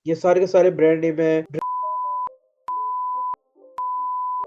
ये सारे के सारे ब्रांड नेम है।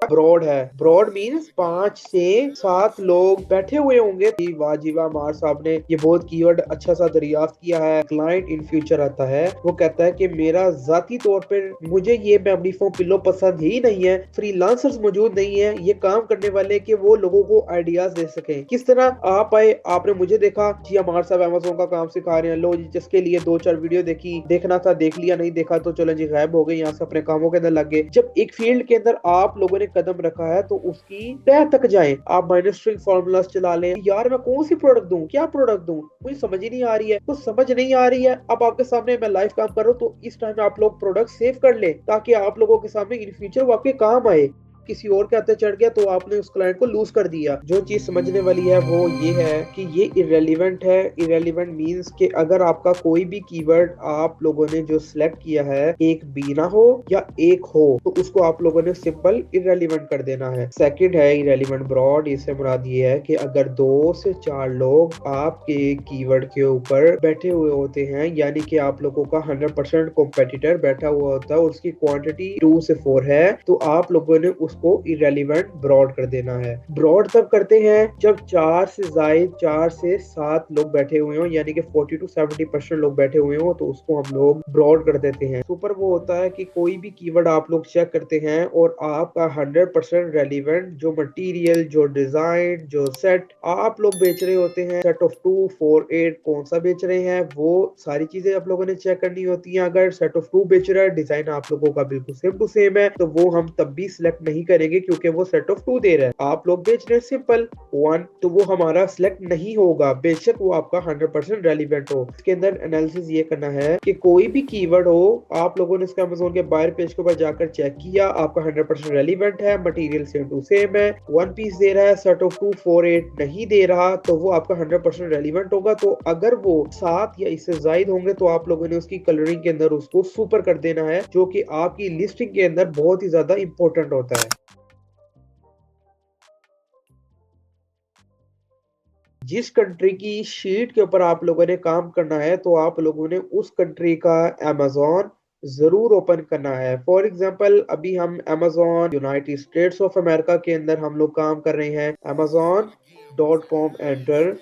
ब्रॉड है, ब्रॉड मीन्स 5 से 7 लोग बैठे हुए होंगे। वाह जी वाह, मार साहब ने ये बहुत कीवर्ड अच्छा सा दरियाफ्त किया है। क्लाइंट इन फ्यूचर आता है, वो कहता है कि मेरा जाती तौर पर मुझे ये मेमोरी फोम पिलो पसंद ही नहीं है, फ्रीलांसर्स मौजूद नहीं है ये काम करने वाले कि वो लोगों को आइडियाज दे सके। किस तरह आप आए, आपने मुझे देखा जी हमारे साहब अमेज़न का काम सिखा रहे हैं, लो जी जिसके लिए 2-4 वीडियो देखी, देखना था देख लिया, नहीं देखा तो चलो जी गायब हो गए, यहाँ से अपने कामों के अंदर लग गए। जब एक फील्ड के अंदर आप लोगों ने कदम रखा है तो उसकी तह तक जाएं। आप माइनस स्ट्रिंग फॉर्मूलाज चला लें, यार मैं कौन सी प्रोडक्ट दूं, क्या प्रोडक्ट दूं, मुझे समझ ही नहीं आ रही है, तो समझ नहीं आ रही है। अब आपके सामने मैं लाइव काम कर रहा हूं तो इस टाइम आप लोग प्रोडक्ट सेव कर लें ताकि आप लोगों के सामने इन फ्यूचर वो आपके काम आए। किसी और के हाथे चढ़ गया तो आपने उस क्लाइंट को लूज कर दिया। जो चीज समझने वाली है वो ये है कि ये इरेलीवेंट है। इरेलीवेंट मींस कि अगर आपका कोई भी कीवर्ड आप लोगों ने जो सिलेक्ट किया है एक बी ना हो या एक हो तो उसको आप लोगों ने सिंपल इरेलीवेंट कर देना है। सेकंड है इरेलीवेंट ब्रॉड। इससे मुराद ये है कि अगर 2 से 4 लोग आपके कीवर्ड के ऊपर बैठे हुए होते हैं, यानी कि आप लोगों का 100% कॉम्पिटिटर बैठा हुआ होता है और उसकी क्वांटिटी 2 से 4 है, तो आप लोगों ने उसको इरेलीवेंट ब्रॉड कर देना है। ब्रॉड तब करते हैं जब 4 से 7 लोग बैठे हुए हो, यानी कि 40 to 70% लोग बैठे हुए हो तो उसको हम लोग ब्रॉड कर देते हैं। सुपर वो होता है कि कोई भी कीवर्ड आप लोग चेक करते हैं और आपका 100% रेलिवेंट जो मटेरियल, जो डिजाइन, जो सेट आप लोग बेच रहे होते हैं, सेट ऑफ 2, 4, 8 कौन सा बेच रहे हैं, वो सारी चीजें आप लोगों ने चेक करनी होती हैं। अगर सेट ऑफ 2 बेच रहा है, डिजाइन आप लोगों का बिल्कुल सेम टू सेम है, तो वो हम तब भी सिलेक्ट नहीं करेंगे क्योंकि वो सेट ऑफ 2 दे रहा है। आप लोग बेच रहे हैं सिंपल 1, तो वो हमारा सिलेक्ट नहीं होगा, बेशक वो आपका 100% रेलिवेंट हो। इसके अंदर एनालिसिस ये करना है कि कोई भी कीवर्ड हो, आप लोगों ने इसके अमेज़न के बायर पेज के ऊपर जाकर चेक किया, आपका 100% रेलिवेंट है, मटेरियल सेम टू सेम है, 1 पीस दे रहा है, सेट ऑफ 2 4 8 नहीं दे रहा, तो वो आपका 100% रेलिवेंट होगा। तो अगर वो 7 या इससे ज्यादा होंगे तो आप लोगों ने उसकी कलरिंग के अंदर उसको सुपर कर देना है, जो कि आपकी लिस्टिंग के अंदर बहुत ही ज्यादा इंपॉर्टेंट होता है। जिस कंट्री की शीट के ऊपर आप लोगों ने काम करना है तो आप लोगों ने उस कंट्री का अमेज़न जरूर ओपन करना है। फॉर एग्जांपल अभी हम Amazon United states of America के अंदर हम लोग काम कर रहे हैं। amazon.com एंटर,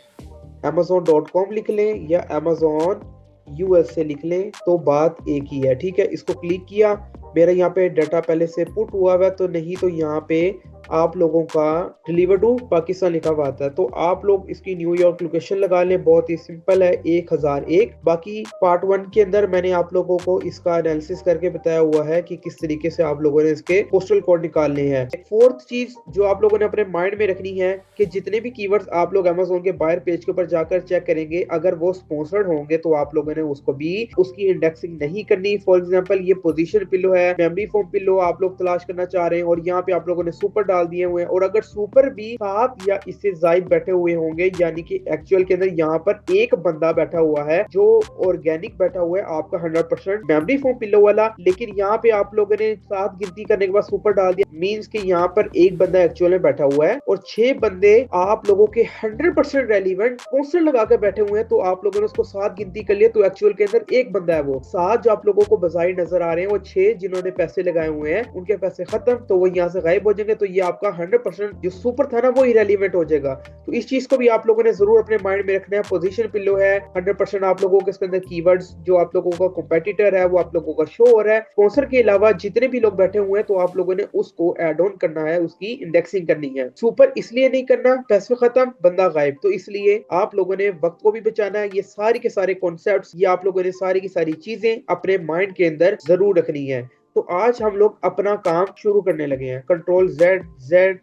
amazon.com लिख लें या amazon यूएस से लिख लें तो बात एक ही है। ठीक है, इसको क्लिक किया, मेरा यहाँ पे डाटा पहले से पुट हुआ हुआ है तो नहीं, तो यहाँ पे आप लोगों का डिलीवर टू पाकिस्तान लिखा हुआ आता है, तो आप लोग इसकी न्यूयॉर्क लोकेशन लगा लें, बहुत ही सिंपल है 1001। बाकी पार्ट 1 के अंदर मैंने आप लोगों को इसका एनालिसिस करके बताया हुआ है कि किस तरीके से आप लोगों ने इसके पोस्टल कोड निकालने हैं। फोर्थ चीज जो आप लोगों ने अपने माइंड में रखनी है कि जितने भी कीवर्ड्स आप लोग अमेज़न के बायर पेज के ऊपर जाकर चेक करेंगे, अगर वो स्पॉन्सर्ड होंगे तो आप लोगों ने उसको भी उसकी इंडेक्सिंग नहीं करनी। फॉर एग्जांपल ये पोजीशन पिलो है, मेमोरी फोम पिलो आप लोग तलाश करना चाह रहे हैं और यहाँ पे आप लोगों ने सुपर डाल दिए हुए हैं, और अगर सुपर भी 7 या इससे ज्यादा बैठे हुए होंगे, यानी कि एक्चुअल के अंदर यहाँ पर एक बंदा बैठा हुआ है जो ऑर्गेनिक बैठा हुआ है आपका 100% मेमोरी फोम पिलो वाला, लेकिन यहाँ पे आप लोगों ने 7 गिनती करने के बाद सुपर डाल दिया, मींस कि यहाँ पर एक बंदा एक्चुअल में बैठा हुआ है और 6 बंदे आप लोगों के 100% रेलिवेंट पोस्टर लगा कर बैठे हुए हैं, तो आप लोगों ने उसको 7 गिनती कर लिया, तो एक्चुअल के अंदर एक बंदा है। वो 7 जो आप लोगों को बजाय नजर आ रहे हैं, वो 6 जिन्होंने पैसे लगाए हुए हैं उनके पैसे खत्म, तो वो यहाँ से गायब हो जाएंगे, तो ये आपका 100% जो सुपर था ना वो इरेलीवेंट हो जाएगा। तो इस चीज को भी आप लोगों ने जरूर अपने माइंड में रखना है। पोजीशन पिलो है 100%, आप लोगों के इसके अंदर कीवर्ड्स जो आप लोगों का कॉम्पिटिटर है वो आप लोगों का शो हो रहा है। स्पॉन्सर के अलावा जितने भी लोग बैठे हुए हैं तो आप लोगों ने उसको एड ऑन करना है, उसकी इंडेक्सिंग करनी है। सुपर इसलिए नहीं करना, पैसे खत्म बंदा गायब, तो इसलिए आप लोगों ने वक्त को भी बचाना है। ये सारे के सारे कॉन्सेप्ट्स, ये आप लोगों ने सारी की सारी चीजें अपने माइंड के अंदर जरूर रखनी है। तो आज हम लोग अपना काम शुरू करने लगे हैं। कंट्रोल जेड जेड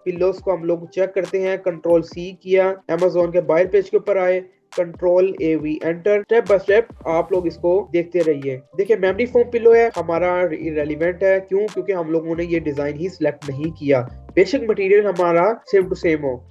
पिल्लोस को हम लोग चेक करते हैं, कंट्रोल सी किया, अमेज़न के बायर पेज के ऊपर आए, control A V enter, step by step आप लोग इसको देखते रहिए। देखिए मेमोरी फोम पिलो है हमारा इरेलीवेंट है, क्यों? क्योंकि हम लोगों ने ये डिजाइन ही सिलेक्ट नहीं किया, बेशक मटेरियल हमारा सेम टू सेम हो।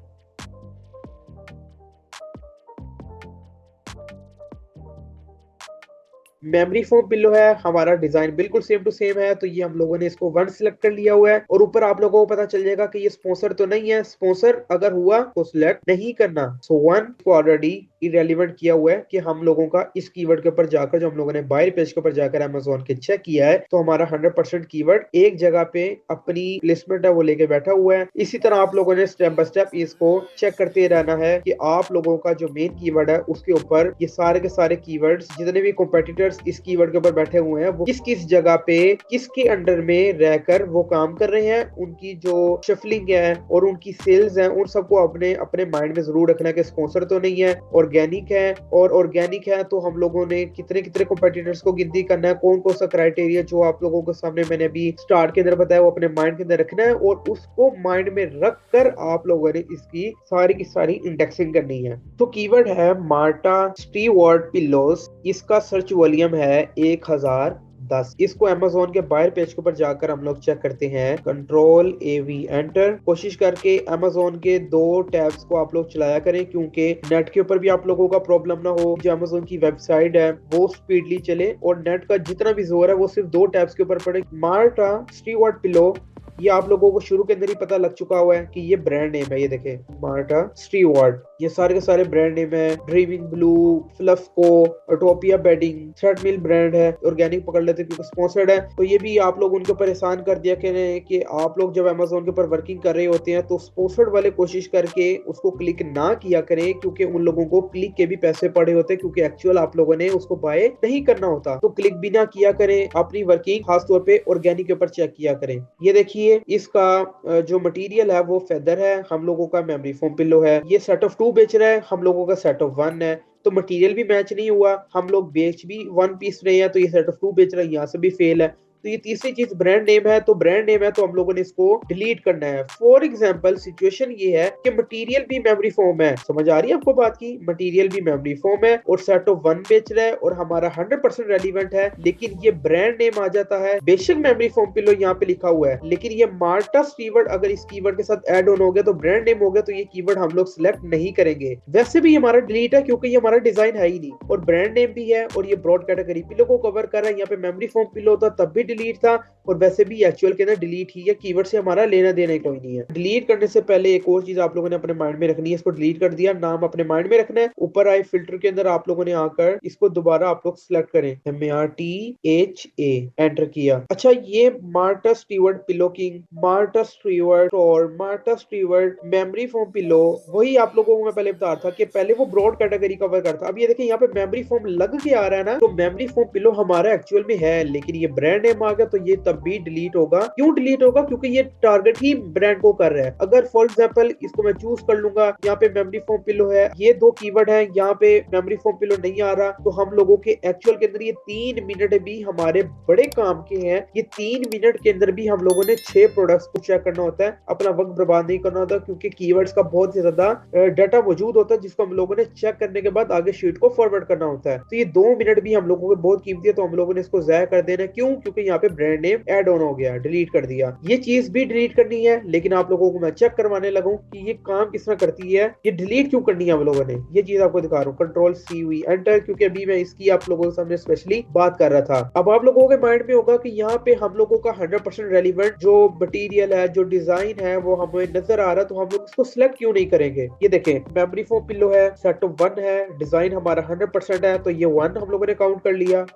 मेमोरी फोम पिलो है हमारा डिजाइन बिल्कुल सेम टू सेम है, तो ये हम लोगों ने इसको 1 सिलेक्ट कर लिया हुआ है, और ऊपर आप लोगों को पता चल जाएगा कि ये स्पॉन्सर तो नहीं है, स्पॉन्सर अगर हुआ तो सिलेक्ट नहीं करना। सो 1 को ऑलरेडी इरेलीवेंट किया हुआ है कि हम लोगों का इस कीवर्ड के ऊपर जाकर, जो हम लोगों ने बायर पेज के ऊपर जाकर अमेजोन के चेक किया है, तो हमारा 100% कीवर्ड एक जगह पे अपनी प्लेसमेंट है वो लेके बैठा हुआ है। इसी तरह आप लोगों ने स्टेप बाय स्टेप इसको चेक करते रहना है कि आप लोगों का जो मेन कीवर्ड है उसके ऊपर ये सारे के सारे कीवर्ड्स, जितने भी कॉम्पिटिटर्स इस कीवर्ड के ऊपर बैठे हुए हैं, वो किस किस जगह पे किसके अंडर में रहकर वो काम कर रहे हैं, उनकी जो शफलिंग है और उनकी सेल्स है, उन सबको अपने अपने माइंड में जरूर रखना है कि स्पॉन्सर तो नहीं है, ऑर्गेनिक है, और ऑर्गेनिक है तो हम लोगों ने कितने कितने कॉम्पिटिटर्स को गिनती करना है, कौन कौन सा क्राइटेरिया जो आप लोगों के सामने मैंने अभी स्टार्ट के अंदर बताया वो अपने माइंड के अंदर रखना है, और उसको माइंड में रख कर आप लोगों ने इसकी सारी की सारी इंडेक्सिंग करनी है। तो कीवर्ड है मार्टा स्टीवर्ट पिलोस, इसका सर्च वॉल्यूम है 1010। इसको अमेजोन के बायर पेज के ऊपर जाकर हम लोग चेक करते हैं, कंट्रोल AV एंटर। कोशिश करके अमेजोन के 2 टैब्स को आप लोग चलाया करें, क्योंकि नेट के ऊपर भी आप लोगों का प्रॉब्लम ना हो, जो अमेजोन की वेबसाइट है वो स्पीडली चले और नेट का जितना भी जोर है वो सिर्फ 2 टैब्स के ऊपर पड़े। मार्टा स्टीवर्ट पिलो, ये आप लोगों को शुरू के अंदर ही पता लग चुका हुआ है कि ये ब्रांड नेम है। ये देखें, मार्टा स्टीवर्ट, ये सारे के सारे ब्रांड नेम है। ड्रीमिंग ब्लू, फ्लफको, अटोपिया बेडिंग, थ्रेडमिल ब्रांड है। ऑर्गेनिक पकड़ लेते क्योंकि स्पॉन्सर्ड है, तो ये भी आप लोग उनके ऊपर एहसान कर दिया कि आप लोग जब अमेजोन के ऊपर वर्किंग कर रहे होते हैं तो स्पॉन्सर्ड वाले कोशिश करके उसको क्लिक ना किया करें, क्योंकि उन लोगों को क्लिक के भी पैसे पड़े होते हैं, क्योंकि एक्चुअल आप लोगों ने उसको बाय नहीं करना होता। तो क्लिक भी ना किया करें, अपनी वर्किंग खासतौर पे ऑर्गेनिक के ऊपर चेक किया करें। ये देखिए, इसका जो मटेरियल है वो फेदर है, हम लोगों का मेमोरी फोम पिलो है। ये सेट ऑफ 2 बेच रहा है, हम लोगों का सेट ऑफ 1 है, तो मटेरियल भी मैच नहीं हुआ। हम लोग बेच भी 1 पीस रहे हैं, तो ये सेट ऑफ 2 बेच रहा है, यहाँ से भी फेल है। तो ये तीसरी चीज ब्रांड नेम है, तो ब्रांड नेम है तो हम लोगों ने इसको डिलीट करना है। फॉर एग्जांपल सिचुएशन ये है कि मटेरियल भी मेमोरी फोम है, समझ आ रही है आपको बात की, मटेरियल भी मेमोरी फोम है और सेट ऑफ 1 बेच रहा है और हमारा 100% रेलिवेंट है, लेकिन ये ब्रांड नेम आ जाता है। बेशक मेमोरी फोम पिलो यहाँ पे लिखा हुआ है, लेकिन ये मार्टा कीवर्ड अगर इस कीवर्ड के साथ ऐड ऑन हो गया तो ब्रांड नेम हो गया, तो ये कीवर्ड हम लोग सिलेक्ट नहीं करेंगे। वैसे भी हमारा डिलीट है क्योंकि ये हमारा डिजाइन है ही नहीं, और ब्रांड नेम भी है और ये ब्रॉड कैटेगरी पिलो को कवर कर रहा है। यहाँ पे मेमोरी फोम पिलो था तब भी डिलीट था, और वैसे भी एक्चुअल के अंदर डिलीट ही है, कीवर्ड से हमारा लेना देना कोई नहीं है। डिलीट करने से पहले एक और चीज आप लोगों ने अपने माइंड में रखनी है, इसको डिलीट कर दिया, नाम अपने माइंड में रखना है। ऊपर आए फिल्टर के अंदर आप लोगों ने आकर इसको दोबारा आप लोग सिलेक्ट करें, MARTHA एंटर किया। अच्छा, ये Martha Stewart pillow king, Martha Stewart और Martha Stewart memory foam pillow, वही आप लोगों को मैं पहले बता रहा था कि पहले वो ब्रॉड कैटेगरी कवर करता। अब ये देखिए यहाँ पे मेमोरी फोम लग के आ रहा है ना, तो मेमोरी फोम पिलो हमारा एक्चुअल में है, लेकिन ये ब्रांड नेम आ गया तो ये तब भी डिलीट होगा। क्यों डिलीट होगा? क्योंकि ये टारगेट ही ब्रांड को कर रहा है। अगर फॉर एग्जांपल इसको मैं चूज कर लूंगा, यहाँ पे मेमोरी फोम पिलो है, ये 2 कीवर्ड है, यहाँ पे मेमोरी फोम पिलो नहीं आ रहा, तो हम लोगों के एक्चुअल के अंदर ये 3 मिनट भी हमारे बड़े काम के हैं। ये 3 मिनट के अंदर भी हम लोगों ने 6 प्रोडक्ट्स को चेक करना होता है, अपना वक्त बर्बाद नहीं करना होता, क्योंकि कीवर्ड्स का बहुत ही ज्यादा डाटा मौजूद होता है जिसको हम लोगों ने चेक करने के बाद आगे शीट को फॉरवर्ड करना होता है। तो ये 2 मिनट भी हम लोगों के बहुत कीमती है, तो हम लोगों ने इसको जाया कर देना। क्यों? क्योंकि यहाँ पे ब्रांड नेम ऐड ऑन हो गया, डिलीट कर दिया। ये चीज भी डिलीट करनी है, लेकिन आप लोगों को मैं चेक करवाने लगा कि ये काम किस तरह करती है, ये डिलीट क्यों करनी है हम लोगों ने, ये चीज आपको दिखा रहा हूँ। कंट्रोल CV एंटर, क्योंकि अभी मैं इसकी आप लोगों के सामने स्पेशली बात कर रहा था। अब आप लोगों के माइंड में होगा कि यहाँ पे हम लोगों का 100% रेलिवेंट जो मटीरियल है, जो डिजाइन है, वो हमें नजर आ रहा है, तो हम लोग इसको सिलेक्ट क्यों नहीं करेंगे। ये देखें, मेमोरी फोम पिलो है, सेट ऑफ 1 है, डिजाइन हमारा 100% है, तो ये 1 हम लोगों ने काउंट कर लिया।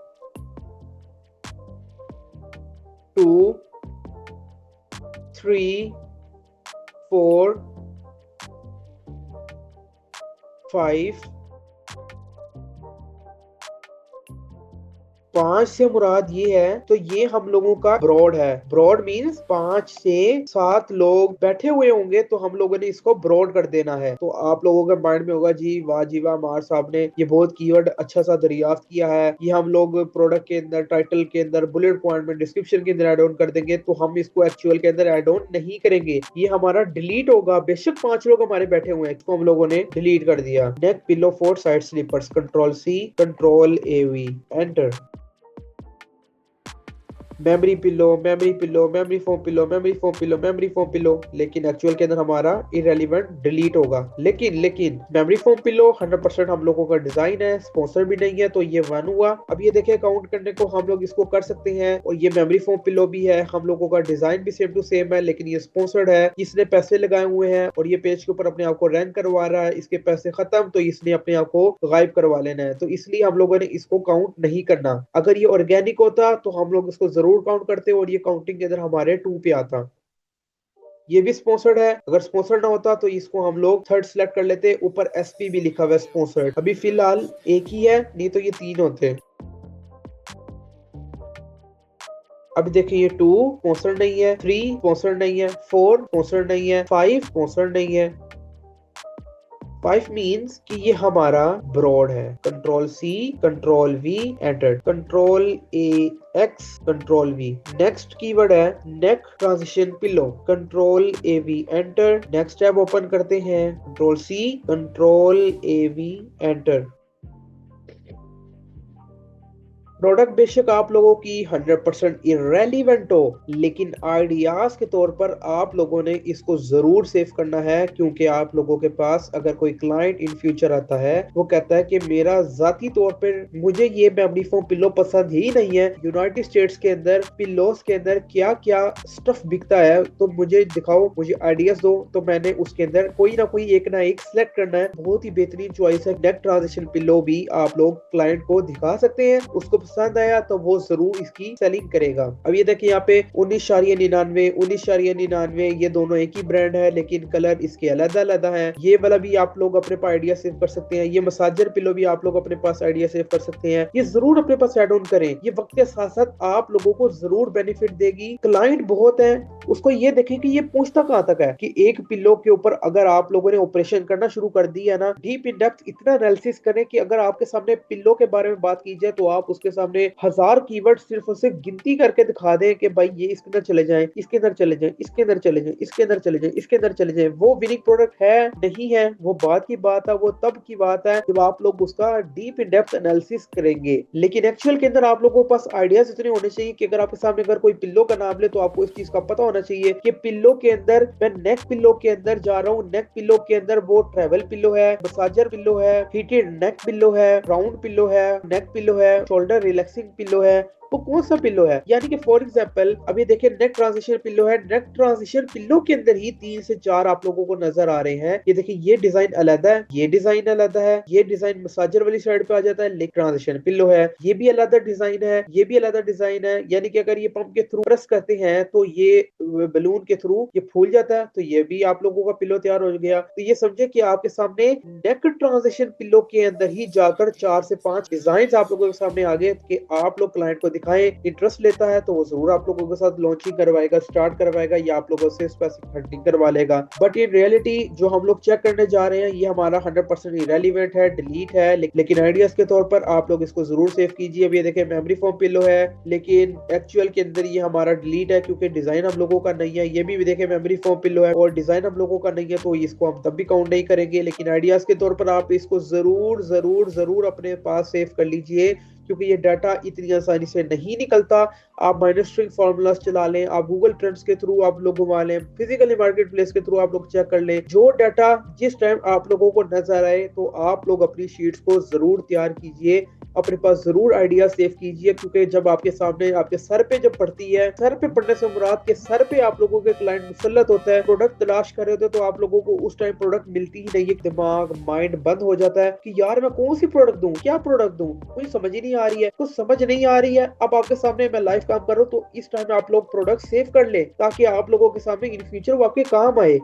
2 3 4 5 5 से मुराद ये है, तो ये हम लोगों का ब्रॉड है। ब्रॉड मींस 5 से 7 लोग बैठे हुए होंगे, तो हम लोगों ने इसको ब्रॉड कर देना है। तो आप लोगों के माइंड में होगा जी वाह मार साहब ने ये बहुत कीवर्ड अच्छा सा दरियाफ्त किया है, ये हम लोग प्रोडक्ट के अंदर, टाइटल के अंदर, बुलेट पॉइंट में, डिस्क्रिप्शन के अंदर ऐड ऑन कर देंगे, तो हम इसको एक्चुअल के अंदर ऐड ऑन नहीं करेंगे, ये हमारा डिलीट होगा। बेशक 5 लोग हमारे बैठे हुए हैं, इसको हम लोगों ने डिलीट कर दिया। Neck pillow 4 side sleepers, control C control AV enter. Memory pillow, memory pillow, memory foam pillow, memory foam pillow, memory foam pillow, लेकिन एक्चुअल के अंदर हमारा इरेलीवेंट डिलीट होगा। लेकिन मेमोरी फोम पिलो 100% हम लोगों का डिजाइन है, स्पॉन्सर भी नहीं है, तो ये वन हुआ। अब ये देखिए काउंट करने को हम लोग इसको कर सकते हैं, और ये मेमोरी फोम पिलो भी है, हम लोगों का डिजाइन भी सेम टू सेम है, लेकिन ये स्पॉन्सर्ड है, इसने पैसे लगाए हुए हैं और ये पेज के ऊपर अपने आप को रैंक करवा रहा है, इसके पैसे खत्म तो इसने अपने आप को गायब करवा लेना है, तो इसलिए हम लोगों ने इसको काउंट नहीं करना। अगर ये ऑर्गेनिक होता तो हम लोग इसको जरूर काउंट करते और ये काउंटिंग के अंदर हमारे 2 पे आता। ये भी स्पॉन्सर्ड है, अगर स्पॉन्सर्ड ना होता तो इसको हम लोग थर्ड सेलेक्ट कर लेते, ऊपर एसपी भी लिखा हुआ है स्पॉन्सर्ड। अभी फिलहाल एक ही है, नहीं तो ये 3 होते। अब देखिए ये 2 स्पॉन्सर्ड नहीं है, 3 स्पॉन्सर्ड नहीं है, 4 स्पॉन्सर्ड नहीं है, 5 स्पॉन्सर्ड नहीं है। 5 मीन्स कि ये हमारा ब्रॉड है। Control C, control V, enter, control A X, control V. Next keyword है neck transition pillow, control A V, enter. Next tab open करते हैं, control C, control A V, enter. Product बेशक आप लोगों की 100% इरेलीवेंट हो, लेकिन आइडियाज के तौर पर आप लोगों ने इसको जरूर सेव करना है, क्योंकि आप लोगों के पास अगर कोई क्लाइंट इन फ्यूचर आता है, वो कहता है कि मेरा जाती तौर पर मुझे ये मेमोरी फोम पिलो पसंद ही नहीं है, यूनाइटेड स्टेट्स के अंदर पिलोस के अंदर क्या क्या स्टफ बिकता है, तो मुझे दिखाओ, मुझे आइडियाज दो, तो मैंने उसके अंदर कोई ना एक सिलेक्ट करना है। बहुत ही बेहतरीन चॉइस है। नेक ट्रांजिशन पिलो भी आप लोग क्लाइंट को दिखा सकते हैं, उसको पसंद आया तो वो जरूर इसकी सेलिंग करेगा। अब ये देखिए यहाँ पे 19.99, 19.99, ये दोनों एक ही ब्रांड है, लेकिन कलर इसके अलग अलग है। ये वाला भी आप लोग अपने पास आइडिया सेव कर सकते हैं। ये मसाजर पिलो भी आप लोग अपने पास आइडिया सेव कर सकते हैं। ये जरूर अपने पास ऐड ऑन करें, ये वक्त के साथ साथ आप लोगों को जरूर बेनिफिट देगी। क्लाइंट बहुत है, उसको ये देखें कि ये पूछता कहाँ तक है, कि एक पिलो के ऊपर अगर आप लोगों ने ऑपरेशन करना शुरू कर दिया ना, डीप इन डेप्थ इतना एनालिसिस करें कि अगर आपके सामने पिलो के बारे में बात की जाए तो आप उसके सामने 1000 कीवर्ड सिर्फ उसे गिनती करके दिखा दें कि भाई ये इसके अंदर चले जाएं, इसके अंदर चले जाएं, इसके अंदर चले जाएं, इसके अंदर चले जाएं, इसके अंदर चले जाएं। वो विनिंग प्रोडक्ट है नहीं है, वो बात की बात है, वो तब की बात है जब आप लोग उसका डीप इन डेप्थ एनालिसिस करेंगे। लेकिन एक्चुअल के अंदर आप लोगों के पास आइडियाज इतने होने चाहिए कि अगर आपके सामने अगर कोई पिल्लो का नाम ले तो आपको इस चीज का पता होना चाहिए कि पिल्लो के अंदर, मैं नेक पिल्लो के अंदर जा रहा हूँ, नेक पिल्लो के अंदर वो ट्रेवल पिल्लो है, मसाजर पिल्लो है, हीटेड नेक पिल्लो है, राउंड पिल्लो है, नेक पिल्लो है, शोल्डर रिलैक्सिंग पिल्लो है, वो कौन सा पिल्लो है। यानी कि फॉर एग्जांपल अभी देखिए नेक ट्रांजिशन पिल्लो है, नेक ट्रांजिशन पिल्लो के अंदर ही 3 से 4 आप लोगों को नजर आ रहे हैं। ये देखिए ये डिजाइन अलग है, ये डिजाइन अलग है, ये डिजाइन मसाजर वाली साइड पे आ जाता है, नेक ट्रांजिशन पिल्लो है, ये भी अलग डिजाइन है, ये भी अलग डिजाइन है। यानी कि अगर ये पंप के थ्रू प्रेस करते हैं तो ये बलून के थ्रू ये फूल जाता है, तो ये भी आप लोगों का पिल्लो तैयार हो गया। तो ये समझे कि आपके सामने नेक ट्रांजिशन पिल्लो के अंदर ही जाकर 4 से 5 डिजाइन आप लोगों के सामने आ गए कि आप लोग क्लाइंट को दिखाएं। इंटरेस्ट लेता है तो वो जरूर आप लोगों के साथ लॉन्चिंग करवाएगा, स्टार्ट करवाएगा, या आप लोगों से स्पेसिफिक हंटिंग करवा लेगा। बट ये रियलिटी जो हम लोग चेक करने जा रहे हैं ये हमारा 100% इरेलीवेंट है, डिलीट है, लेकिन आइडियाज के तौर पर आप लोग इसको जरूर सेव कीजिए। अब ये देखें मेमोरी फोम पिलो है, लेकिन एक्चुअल के अंदर ये हमारा डिलीट है क्योंकि डिजाइन हम लोगों का नहीं है। ये भी देखें मेमोरी फोम पिलो है और डिजाइन हम लोगों का नहीं है, तो इसको हम तब भी काउंट नहीं करेंगे। लेकिन आइडियाज के तौर पर आप इसको जरूर जरूर जरूर अपने पास सेव कर लीजिए, क्योंकि ये डाटा इतनी आसानी से नहीं निकलता। आप माइनस स्ट्रिंग फॉर्मूलाज चला लें, आप गूगल ट्रेंड्स के थ्रू आप लोग घुमा लें, फिजिकली मार्केट प्लेस के थ्रू आप लोग चेक कर लें, जो डाटा जिस टाइम आप लोगों को नजर आए तो आप लोग अपनी शीट्स को जरूर तैयार कीजिए, अपने पास जरूर आइडिया सेव कीजिए। क्योंकि जब आपके सामने आपके सर पे जब पड़ती है, सर पे पड़ने से मुराद के सर पे आप लोगों के क्लाइंट मुसल्लत होता है, प्रोडक्ट तलाश कर रहे होते हैं, तो आप लोगों को उस टाइम प्रोडक्ट मिलती ही नहीं है। दिमाग माइंड बंद हो जाता है कि यार मैं कौन सी प्रोडक्ट दूं, क्या प्रोडक्ट दूं, मुझे समझ ही नहीं आ रही है, कुछ समझ नहीं आ रही है। अब आपके सामने मैं लाइव काम कर रहा हूँ, तो इस टाइम आप लोग प्रोडक्ट सेव कर ले ताकि आप लोगों के सामने इन फ्यूचर वो आपके काम आए।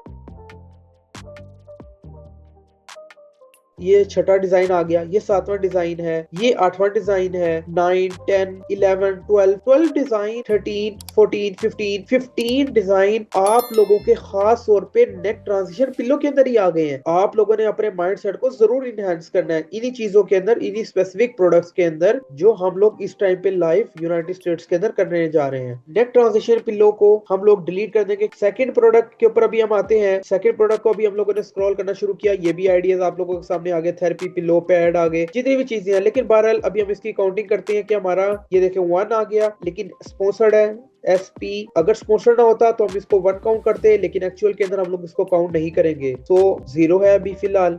ये छठा डिजाइन आ गया, ये 7वां डिजाइन है, ये 8वां डिजाइन है, 9, 10, 11, 12 डिजाइन, 13, 14, 15 डिजाइन आप लोगों के खास तौर पे नेक ट्रांजिशन पिल्लो के अंदर ही आ गए हैं। आप लोगों ने अपने माइंड सेट को जरूर इनहेंस करना है इन्हीं चीजों के अंदर, इन्हीं स्पेसिफिक प्रोडक्ट्स के अंदर जो हम लोग इस टाइम पे लाइव यूनाइटेड स्टेट्स के अंदर करने जा रहे हैं। नेक ट्रांजिशन पिल्लो को हम लोग डिलीट कर देंगे। सेकंड प्रोडक्ट के ऊपर अभी हम आते हैं। सेकंड प्रोडक्ट को अभी हम लोगों ने स्क्रॉल करना शुरू किया, ये भी आइडियाज आप लोगों के सामने आ गए, थेरेपी, पिलो, पैड आ गए, जितनी भी चीजें हैं। लेकिन बहरहाल अभी हम इसकी काउंटिंग करते हैं कि हमारा ये देखें 1 आ गया, लेकिन स्पॉन्सर्ड है SP। अगर स्पॉन्सर्ड ना होता तो हम इसको 1 काउंट करते, लेकिन एक्चुअल के अंदर हम लोग इसको काउंट नहीं करेंगे। सो 0 है अभी फिलहाल।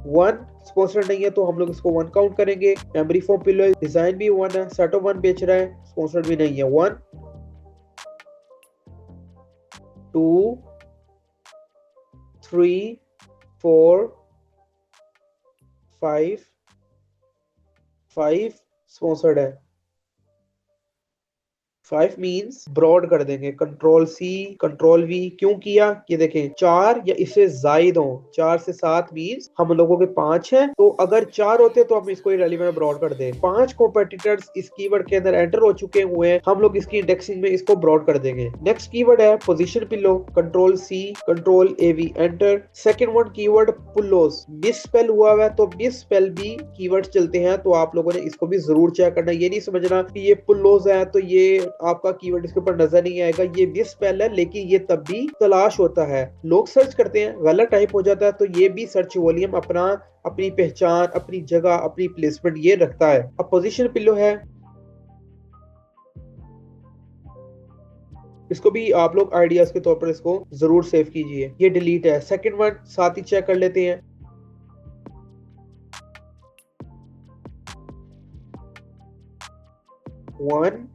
1 स्पॉन्सर्ड नहीं है तो हम लोग इसको 1 काउंट करेंगे। मेमोरी फोम पिलो डिजाइन भी 1 है, सेट ऑफ 1 बेच रहा है, स्पॉन्सर्ड भी नहीं है। 1 2 3 4 5 5 स्पॉन्सर्ड है। 5 मींस ब्रॉड कर देंगे, Ctrl+C Ctrl+V। क्यों किया? ये देखें 4 या इससे जायद हो, 4 से 7 मींस हम लोगों के 5 है, तो अगर 4 होते तो हम इसको इरेलीवेंट ब्रॉड कर दें। 5 कॉम्पिटिटर्स इस कीवर्ड के अंदर एंटर हो चुके हुए हैं, हम लोग इसकी इंडेक्सिंग में इसको ब्रॉड कर देंगे। नेक्स्ट कीवर्ड है position pillow, Ctrl+C Ctrl+AV enter. Second one keyword pillows, misspell हुआ है तो मिस स्पेल भी कीवर्ड चलते हैं, तो आप लोगों ने इसको भी जरूर चेक करना। ये नहीं समझना कि ये पुल्लोस है तो ये आपका कीवर्ड इसके ऊपर नजर नहीं आएगा, ये मिस स्पेल है, लेकिन ये तब भी तलाश होता है। लोग सर्च करते हैं, गलत टाइप हो जाता है, तो ये भी सर्च वॉल्यूम अपना, अपनी पहचान, अपनी जगह, अपनी प्लेसमेंट ये रखता है। अब पोजीशन पिलो है, इसको भी आप लोग आइडियाज के तौर पर इसको जरूर सेव कीजिए। ये डिलीट है। सेकंड वन साथ ही चेक कर लेते हैं। 1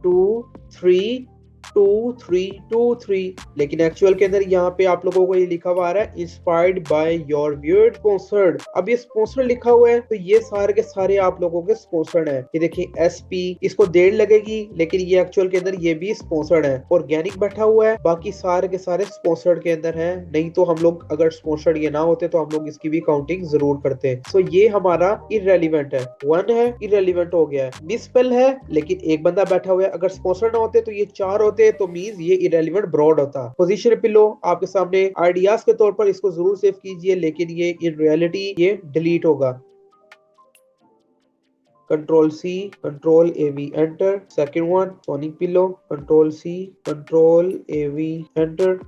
2 3 2 3 2 3, लेकिन एक्चुअल के अंदर यहाँ पे आप लोगों को ये लिखा हुआ आ रहा है inspired by your viewers sponsored. अब ये स्पॉन्सर्ड लिखा हुआ है तो ये सारे के सारे आप लोगों के स्पॉन्सर्ड है। ये देखिए SP, इसको देर लगेगी लेकिन ये एक्चुअल के अंदर ये भी स्पॉन्सर्ड है। ऑर्गेनिक बैठा हुआ है, बाकी सारे के सारे स्पॉन्सर्ड के अंदर है। नहीं तो हम लोग अगर स्पॉन्सर्ड ये ना होते तो हम लोग इसकी भी काउंटिंग जरूर करते। सो ये हमारा इररेलीवेंट है। 1 है, इररेलीवेंट हो गया है। मिसस्पेल है लेकिन एक बंदा बैठा हुआ है, अगर स्पॉन्सर्ड ना होते तो ये 4 होते, तो मींस ये इरेलीवेंट ब्रॉड होता। पोजीशन पिलो आपके सामने आइडियाज के तौर पर इसको जरूर सेव कीजिए, लेकिन ये इन रियलिटी ये डिलीट होगा। Ctrl+C Ctrl+AV enter. Second one sonic pillow, Ctrl+C Ctrl+AV enter.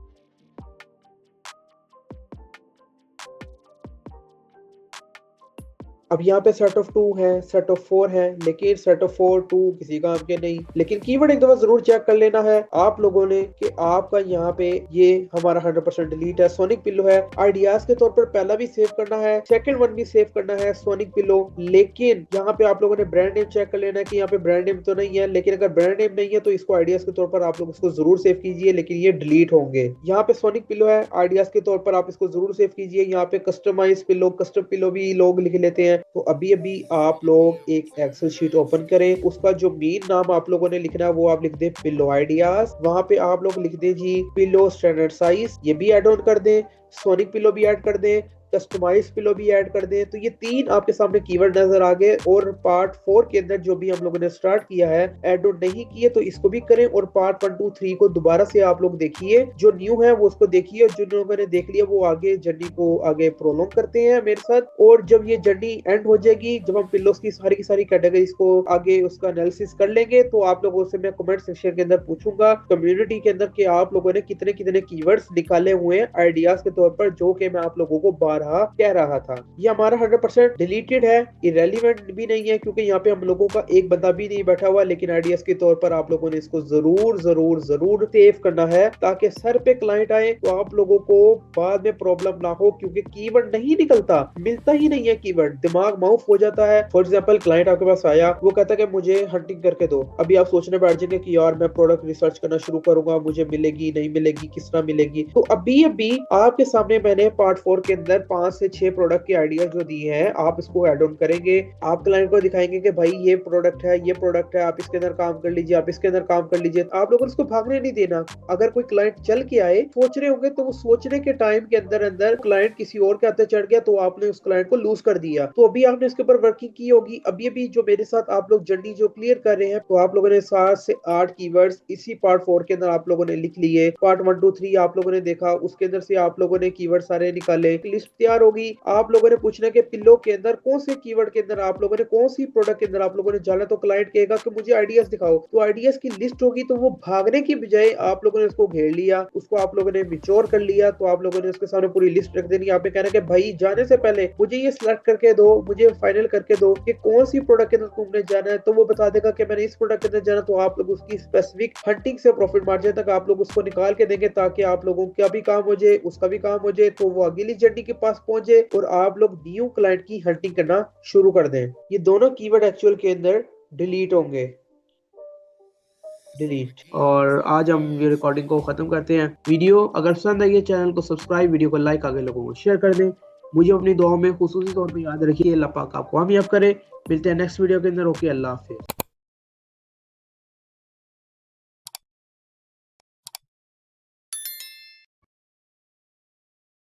अब यहाँ पे सेट ऑफ 2 है, सेट ऑफ 4 है, लेकिन सेट ऑफ 4 2 किसी काम के नहीं। लेकिन कीवर्ड एक दफा जरूर चेक कर लेना है आप लोगों ने कि आपका यहाँ पे ये हमारा 100% डिलीट है। सोनिक पिलो है, आइडियाज के तौर पर पहला भी सेव करना है, सेकंड वन भी सेव करना है सोनिक पिलो। लेकिन यहाँ पे आप लोगों ने ब्रांड नेम चेक कर लेना है कि यहाँ पे ब्रांड नेम तो नहीं है, लेकिन अगर ब्रांड नेम नहीं है तो इसको आइडियाज के तौर पर आप लोग इसको जरूर सेव कीजिए, लेकिन ये डिलीट होंगे। यहाँ पे सोनिक पिलो है, आइडियाज के तौर पर आप इसको जरूर सेव कीजिए। यहाँ पे कस्टमाइज पिलो, कस्टम पिलो भी लोग लिख लेते हैं, तो अभी अभी आप लोग एक एक्सेल शीट ओपन करें, उसका जो मेन नाम आप लोगों ने लिखना है वो आप लिख दें पिलो आइडियाज। वहां पे आप लोग लिख दें जी पिलो स्टैंडर्ड साइज, ये भी ऐड ऑन कर दें, सोनिक पिलो भी ऐड कर दें, कस्टमाइज पिलो भी ऐड कर दें। तो ये 3 आपके सामने कीवर्ड नजर आ गए। और पार्ट 4 के अंदर जो भी हम लोगों ने स्टार्ट किया है, ऐड ऑन नहीं किए तो इसको भी करें, और पार्ट 1 2 3 को दोबारा से आप लोग देखिए। जो न्यू है वो उसको देखिए, जो लोगों ने देख लिया वो आगे जर्नी को आगे प्रोलॉन्ग करते हैं मेरे साथ। और जब ये जर्नी एंड हो जाएगी, जब हम पिलोस की सारी कैटेगरीज को आगे उसका एनालिसिस कर लेंगे, तो आप लोगों से मैं कमेंट सेक्शन के अंदर पूछूंगा कम्युनिटी के अंदर कि आप लोगों ने कितने कितने कीवर्ड्स निकाले हुए हैं आइडियाज के तौर पर, जो कि मैं आप लोगों को कह रहा था। ये हमारा 100% डिलीटेड है, इरेलीवेंट भी नहीं है, क्योंकि यहाँ पे हम लोगों का एक बंदा भी नहीं बैठा हुआ। लेकिन आइडियाज के तौर पर आप लोगों ने इसको जरूर जरूर जरूर सेव करना है, ताकि सर पे क्लाइंट आए तो आप लोगों को बाद में प्रॉब्लम ना हो, क्योंकि कीवर्ड नहीं निकलता, मिलता ही नहीं है कीवर्ड, दिमाग माउफ हो जाता है। फॉर एग्जाम्पल क्लाइंट आपके पास आया, वो कहता है कि मुझे हंटिंग करके दो। अभी आप सोचने बैठ जाएंगे कि यार मैं प्रोडक्ट रिसर्च करना शुरू करूंगा, मुझे मिलेगी नहीं मिलेगी, किस तरह मिलेगी। तो अभी आपके सामने मैंने पार्ट 4 के अंदर 5 से 6 प्रोडक्ट के आइडिया जो दिए हैं, आप इसको ऐड ऑन करेंगे। आप क्लाइंट को दिखाएंगे कि भाई ये प्रोडक्ट है, ये प्रोडक्ट है, आप इसके अंदर काम कर लीजिए, आप इसके अंदर काम कर लीजिए। आप लोगों को इसको भागने नहीं देना। अगर कोई क्लाइंट चल के आए, सोच रहे होंगे, तो वो सोचने के टाइम के अंदर अंदर क्लाइंट किसी और के हाथे चढ़ गया, तो आपने उस क्लाइंट को लूज कर दिया। तो अभी आपने इसके ऊपर वर्किंग की होगी। अभी जो मेरे साथ आप लोग जर्नी जो क्लियर कर रहे हैं, तो आप लोगों ने 7 से 8 कीवर्ड्स इसी पार्ट 4 के अंदर आप लोगों ने लिख लिए। पार्ट 1 2 3 आप लोगों ने देखा, उसके अंदर से आप लोगों ने कीवर्ड सारे निकाले, लिस्ट तैयार होगी। आप लोगों ने पूछना कि पिल्लो के अंदर कौन से कीवर्ड के अंदर आप लोगों ने कौन सी प्रोडक्ट के अंदर आप लोगों ने जाना, तो क्लाइंट कहेगा कि मुझे आइडियाज दिखाओ, तो आइडियाज की लिस्ट होगी। तो वो भागने की बजाय आप लोगों ने उसको घेर लिया, उसको आप लोगों ने मिच्योर कर लिया, तो आप लोगों ने उसके सामने पूरी लिस्ट रख देनी। आपने कहना कि भाई जाने से पहले मुझे ये सिलेक्ट करके दो, मुझे फाइनल करके दो कि कौन सी प्रोडक्ट के अंदर तुमने जाना है। तो वो बता देगा कि मैंने इस प्रोडक्ट के अंदर जाना, तो आप लोग उसकी स्पेसिफिक हंटिंग से प्रॉफिट मार्जिन तक आप लोग उसको निकाल के देंगे, ताकि आप लोगों का भी काम हो जाए, उसका भी काम हो जाए, तो वो अगली जर्नी के पास पहुंचे और आप लोग न्यू क्लाइंट की हंटिंग करना शुरू कर दें। ये दोनों कीवर्ड एक्चुअल के अंदर डिलीट होंगे, डिलीट। और आज हम ये रिकॉर्डिंग को खत्म करते हैं। वीडियो अगर पसंद आई है चैनल को सब्सक्राइब, वीडियो को लाइक, आगे लोगों को शेयर कर दें। मुझे अपनी दुआओं में खुसूसी तौर पर याद रखिए। अल्लाह पाक आपको कामयाब करे। मिलते हैं नेक्स्ट वीडियो के अंदर। ओके, अल्लाह हाफिज़।